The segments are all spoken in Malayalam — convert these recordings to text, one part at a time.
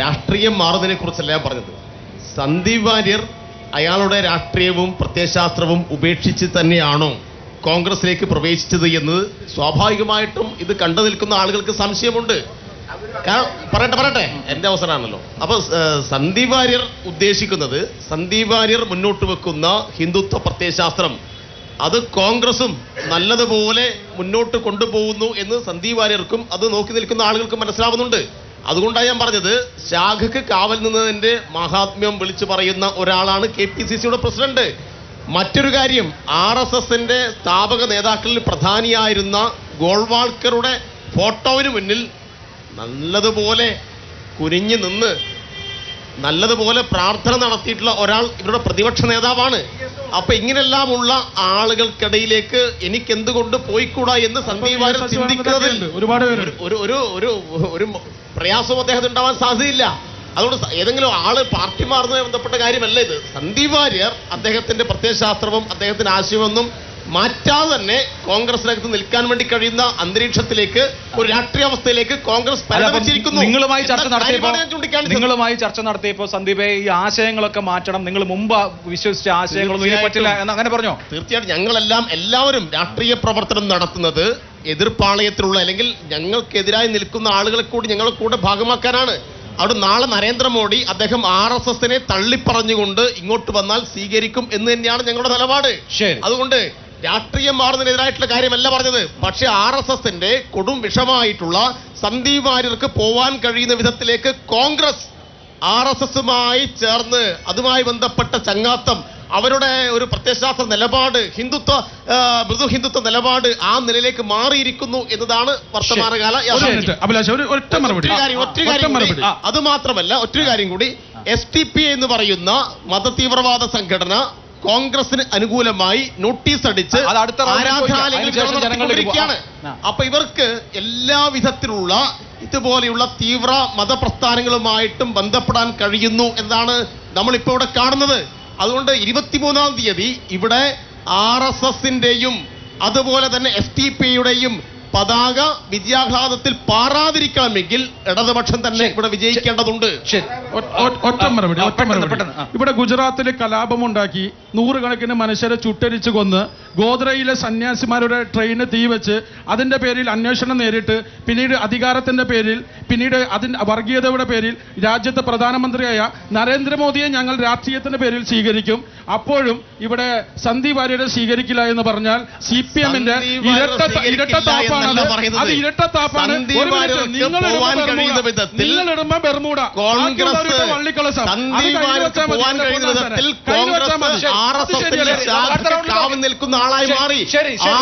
രാഷ്ട്രീയം മാറുന്നതിനെ കുറിച്ചല്ല ഞാൻ പറഞ്ഞത്. സന്ദീപ് വാര്യർ അയാളുടെ രാഷ്ട്രീയവും പ്രത്യയശാസ്ത്രവും ഉപേക്ഷിച്ച് തന്നെയാണോ കോൺഗ്രസിലേക്ക് പ്രവേശിച്ചത് എന്നത് സ്വാഭാവികമായിട്ടും ഇത് കണ്ടു നിൽക്കുന്ന ആളുകൾക്ക് സംശയമുണ്ട്. പറയട്ടെ എന്റെ അവസരമാണല്ലോ. അപ്പൊ സന്ദീപ് വാര്യർ ഉദ്ദേശിക്കുന്നത്, സന്ദീപ് വാര്യർ മുന്നോട്ട് വെക്കുന്ന ഹിന്ദുത്വ പ്രത്യയശാസ്ത്രം അത് കോൺഗ്രസും നല്ലതുപോലെ മുന്നോട്ട് കൊണ്ടുപോകുന്നു എന്ന് സന്ദീപ് വാര്യർക്കും അത് നോക്കി നിൽക്കുന്ന ആളുകൾക്കും മനസ്സിലാവുന്നുണ്ട്. അതുകൊണ്ടാണ് ഞാൻ പറഞ്ഞത്, ശാഖക്ക് കാവൽ നിന്നതിന്റെ മഹാത്മ്യം വിളിച്ചു പറയുന്ന ഒരാളാണ് KPCCയുടെ പ്രസിഡന്റ്. മറ്റൊരു കാര്യം, RSSന്റെ സ്ഥാപക നേതാക്കളിൽ പ്രധാനിയായിരുന്ന ഗോൾവാൾക്കറുടെ ഫോട്ടോവിന് മുന്നിൽ നല്ലതുപോലെ കുനിഞ്ഞു നിന്ന് നല്ലതുപോലെ പ്രാർത്ഥന നടത്തിയിട്ടുള്ള ഒരാൾ ഇവരുടെ പ്രതിപക്ഷ നേതാവാണ്. അപ്പൊ ഇങ്ങനെല്ലാമുള്ള ആളുകൾക്കിടയിലേക്ക് എനിക്ക് എന്തുകൊണ്ട് പോയിക്കൂടാ എന്ന് സന്ദീപ് വാര്യർ ചിന്തിക്കുന്നതിൽ ഒരു പ്രയാസവും അദ്ദേഹത്തിന് ഉണ്ടാവാൻ സാധ്യതയില്ല. അതുകൊണ്ട് ഏതെങ്കിലും ആള് പാർട്ടി മാറുന്നതുമായി ബന്ധപ്പെട്ട കാര്യമല്ല ഇത്. സന്ദീപ് വാര്യർ അദ്ദേഹത്തിന്റെ പ്രത്യയശാസ്ത്രവും അദ്ദേഹത്തിന്റെ ആശയമൊന്നും മാറ്റാതെ തന്നെ കോൺഗ്രസിനകത്ത് നിൽക്കാൻ വേണ്ടി കഴിയുന്ന അന്തരീക്ഷത്തിലേക്ക്, ഒരു രാഷ്ട്രീയ അവസ്ഥയിലേക്ക് കോൺഗ്രസ് പരിണമിച്ചിരിക്കുന്നു. നിങ്ങളുമായി ചർച്ച നടത്തിയപ്പോൾ സന്ദീപെ ഈ ആശയങ്ങളൊക്കെ മാറ്റണം, നിങ്ങൾ മുമ്പ് വിശ്വസിച്ച ആശയങ്ങളൊന്നും ഇനി പറ്റില്ല എന്ന് അങ്ങനെ പറഞ്ഞോ? തീർച്ചയായിട്ടും എല്ലാവരും രാഷ്ട്രീയ പ്രവർത്തനം നടത്തുന്നത് എതിർപ്പാളയത്തിലുള്ള അല്ലെങ്കിൽ ഞങ്ങൾക്കെതിരായി നിൽക്കുന്ന ആളുകളെ കൂടി ഞങ്ങളെ കൂടെ ഭാഗമാക്കാനാണ്. അവിടെ നാളെ നരേന്ദ്രമോദി അദ്ദേഹം RSSനെ തള്ളിപ്പറഞ്ഞുകൊണ്ട് ഇങ്ങോട്ട് വന്നാൽ സ്വീകരിക്കും എന്ന് തന്നെയാണ് ഞങ്ങളുടെ നിലപാട്. അതുകൊണ്ട് രാഷ്ട്രീയം മാറുന്നതിനെതിരായിട്ടുള്ള കാര്യമല്ല പറഞ്ഞത്. പക്ഷെ RSSന്റെ കൊടും വിഷമായിട്ടുള്ള സന്ദീപ് വാര്യർക്ക് പോവാൻ കഴിയുന്ന വിധത്തിലേക്ക് കോൺഗ്രസ് RSSുമായി ചേർന്ന് അതുമായി ബന്ധപ്പെട്ട ചങ്ങാത്തം, അവരുടെ ഒരു പ്രത്യയശാസ്ത്ര നിലപാട്, മൃദു ഹിന്ദുത്വ നിലപാട് ആ നിലയിലേക്ക് മാറിയിരിക്കുന്നു എന്നതാണ് വർത്തമാനകാല. അത് മാത്രമല്ല, ഒറ്റ കാര്യം കൂടി, STP എന്ന് പറയുന്ന മതതീവ്രവാദ സംഘടന കോൺഗ്രസിന് അനുകൂലമായി നോട്ടീസ് അടിച്ച് ആരാധനാലയങ്ങളിലാണ്. അപ്പൊ ഇവർക്ക് എല്ലാ വിധത്തിലുള്ള ഇതുപോലെയുള്ള തീവ്ര മതപ്രസ്ഥാനങ്ങളുമായിട്ടും ബന്ധപ്പെടാൻ കഴിയുന്നു എന്നാണ് നമ്മളിപ്പോ ഇവിടെ കാണുന്നത്. അതുകൊണ്ട് 23-ാം തീയതി ഇവിടെ RSSന്റെയും അതുപോലെ തന്നെ STPയുടെയും പതാക വിജയാഹ്ലാദത്തിൽ പാറാതിരിക്കണമെങ്കിൽ ഇടതുപക്ഷം തന്നെ ഇവിടെ വിജയിക്കേണ്ടതുണ്ട്. ഇവിടെ ഗുജറാത്തിലെ കലാപമുണ്ടാക്കി നൂറുകണക്കിന് മനുഷ്യരെ ചുട്ടരിച്ചു കൊന്ന് ഗോദ്രയിലെ സന്യാസിമാരുടെ ട്രെയിന് തീവെച്ച് അതിന്റെ പേരിൽ അന്വേഷണം നേരിട്ട് പിന്നീട് അധികാരത്തിന്റെ പേരിൽ പിന്നീട് വർഗീയതയുടെ പേരിൽ രാജ്യത്തെ പ്രധാനമന്ത്രിയായ നരേന്ദ്രമോദിയെ ഞങ്ങൾ രാഷ്ട്രീയത്തിന്റെ പേരിൽ സ്വീകരിക്കും. അപ്പോഴും ഇവിടെ സന്ദീപ് വാര്യരെ സ്വീകരിക്കില്ല എന്ന് പറഞ്ഞാൽ CPMന്റെ ഇരട്ടത്താപ്പാണ്. അത് ഇരട്ടത്താപ്പാണ്. നിങ്ങളിടുമ്പോ ബെർമൂഡ, വള്ളിക്കളസം നിൽക്കുന്ന ആളായി മാറി.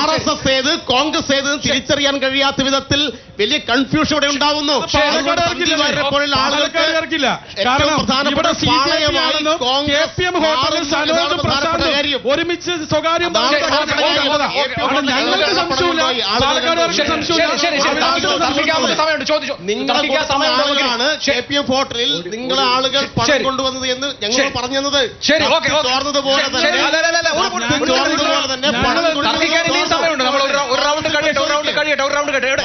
RSS ഏത് കോൺഗ്രസ് ഏത് തിരിച്ചറിയാൻ കഴിയാത്ത വിധത്തിൽ വലിയ കൺഫ്യൂഷൻ ഇവിടെ ഉണ്ടാകുന്നു. ഒരുമിച്ച് സ്വകാര്യം ഹോട്ടലിൽ നിങ്ങളെ ആളുകൾ പണം കൊണ്ടുവന്നത് എന്ന് ഞങ്ങൾ പറഞ്ഞു തന്നത്. ചോർന്നതുപോലെ തന്നെ ഒരു റൗണ്ട് കഴിയട്ടെ